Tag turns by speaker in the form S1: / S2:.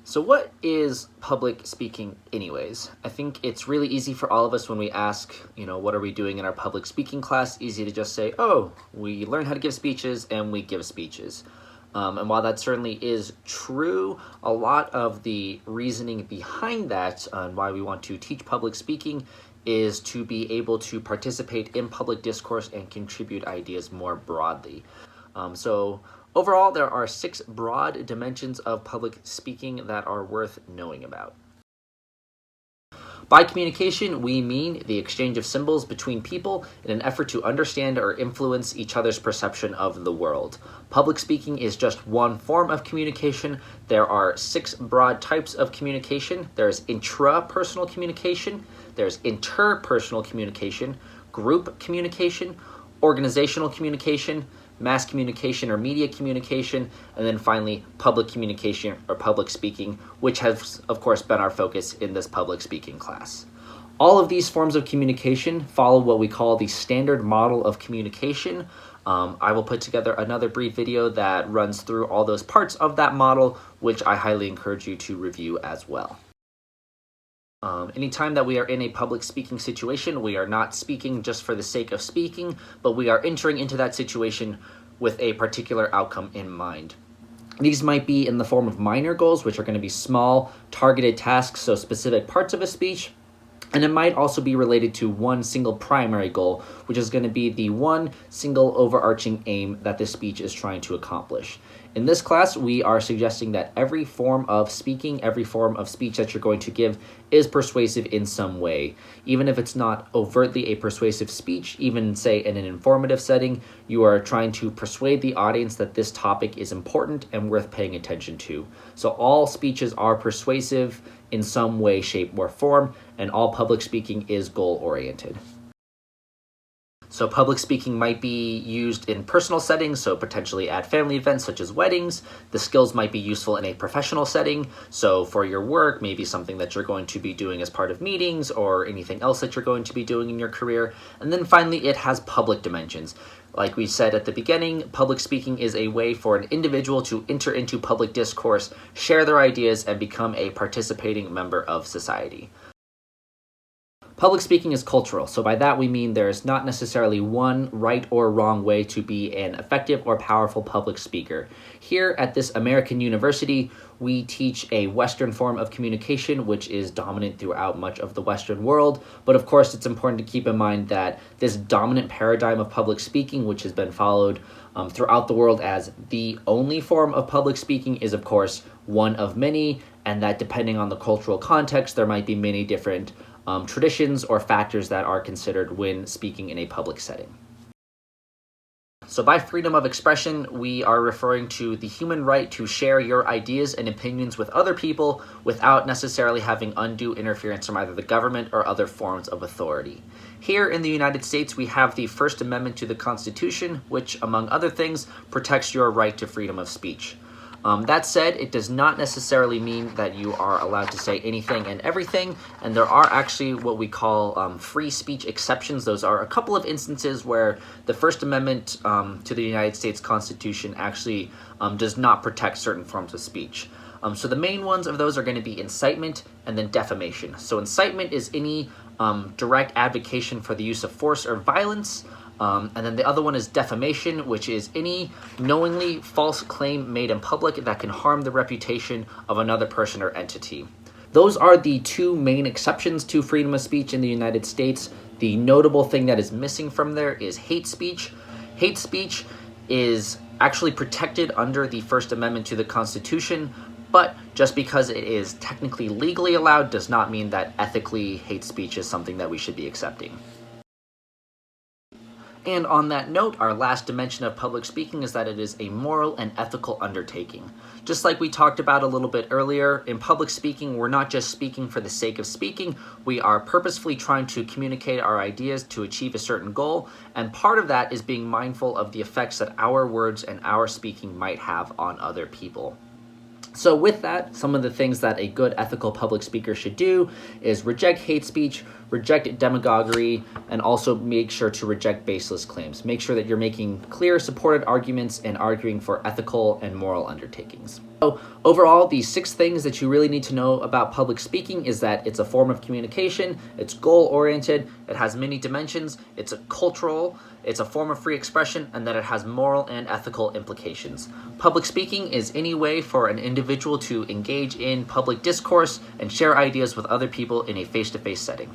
S1: So what is public speaking anyways? I think it's really easy for all of us when we ask, what are we doing in our public speaking class? Easy to just say, oh, we learn how to give speeches and we give speeches. And while that certainly is true, a lot of the reasoning behind that and why we want to teach public speaking is to be able to participate in public discourse and contribute ideas more broadly. So overall, there are 6 broad dimensions of public speaking that are worth knowing about. By communication, we mean the exchange of symbols between people in an effort to understand or influence each other's perception of the world. Public speaking is just one form of communication. There are 6 broad types of communication. There's intrapersonal communication, there's interpersonal communication, group communication, organizational communication, mass communication or media communication, and then finally public communication or public speaking, which has of course been our focus in this public speaking class. All of these forms of communication follow what we call the standard model of communication. I will put together another brief video that runs through all those parts of that model, which I highly encourage you to review as well. Anytime that we are in a public speaking situation, we are not speaking just for the sake of speaking, but we are entering into that situation with a particular outcome in mind. These might be in the form of minor goals, which are going to be small, targeted tasks, so specific parts of a speech. And it might also be related to one single primary goal, which is going to be the one single overarching aim that this speech is trying to accomplish. In this class, we are suggesting that every form of speaking, every form of speech that you're going to give is persuasive in some way. Even if it's not overtly a persuasive speech, even say in an informative setting, you are trying to persuade the audience that this topic is important and worth paying attention to. So all speeches are persuasive in some way, shape, or form, and all public speaking is goal-oriented. So public speaking might be used in personal settings, so potentially at family events such as weddings. The skills might be useful in a professional setting, so for your work, maybe something that you're going to be doing as part of meetings or anything else that you're going to be doing in your career. And then finally, it has public dimensions. Like we said at the beginning, public speaking is a way for an individual to enter into public discourse, share their ideas, and become a participating member of society. Public speaking is cultural, so by that we mean there's not necessarily one right or wrong way to be an effective or powerful public speaker. Here at this American university, we teach a Western form of communication, which is dominant throughout much of the Western world. But of course, it's important to keep in mind that this dominant paradigm of public speaking, which has been followed throughout the world as the only form of public speaking, is of course one of many, and that depending on the cultural context, there might be many different traditions or factors that are considered when speaking in a public setting. So by freedom of expression, we are referring to the human right to share your ideas and opinions with other people without necessarily having undue interference from either the government or other forms of authority. Here in the United States, we have the First Amendment to the Constitution, which, among other things, protects your right to freedom of speech. That said, it does not necessarily mean that you are allowed to say anything and everything, and there are actually what we call free speech exceptions. Those are a couple of instances where the First Amendment to the United States Constitution actually does not protect certain forms of speech. So the main ones of those are going to be incitement and then defamation. So incitement is any direct advocation for the use of force or violence. And then the other one is defamation, which is any knowingly false claim made in public that can harm the reputation of another person or entity. Those are the 2 main exceptions to freedom of speech in the United States. The notable thing that is missing from there is hate speech. Hate speech is actually protected under the First Amendment to the Constitution, but just because it is technically legally allowed does not mean that ethically hate speech is something that we should be accepting. And on that note, our last dimension of public speaking is that it is a moral and ethical undertaking. Just like we talked about a little bit earlier, in public speaking, we're not just speaking for the sake of speaking. We are purposefully trying to communicate our ideas to achieve a certain goal, and part of that is being mindful of the effects that our words and our speaking might have on other people. So with that, some of the things that a good ethical public speaker should do is reject hate speech, reject demagoguery, and also make sure to reject baseless claims. Make sure that you're making clear, supported arguments and arguing for ethical and moral undertakings. So overall, these 6 things that you really need to know about public speaking is that it's a form of communication, it's goal-oriented, it has many dimensions, it's a cultural, it's a form of free expression, and that it has moral and ethical implications. Public speaking is any way for an individual to engage in public discourse and share ideas with other people in a face-to-face setting.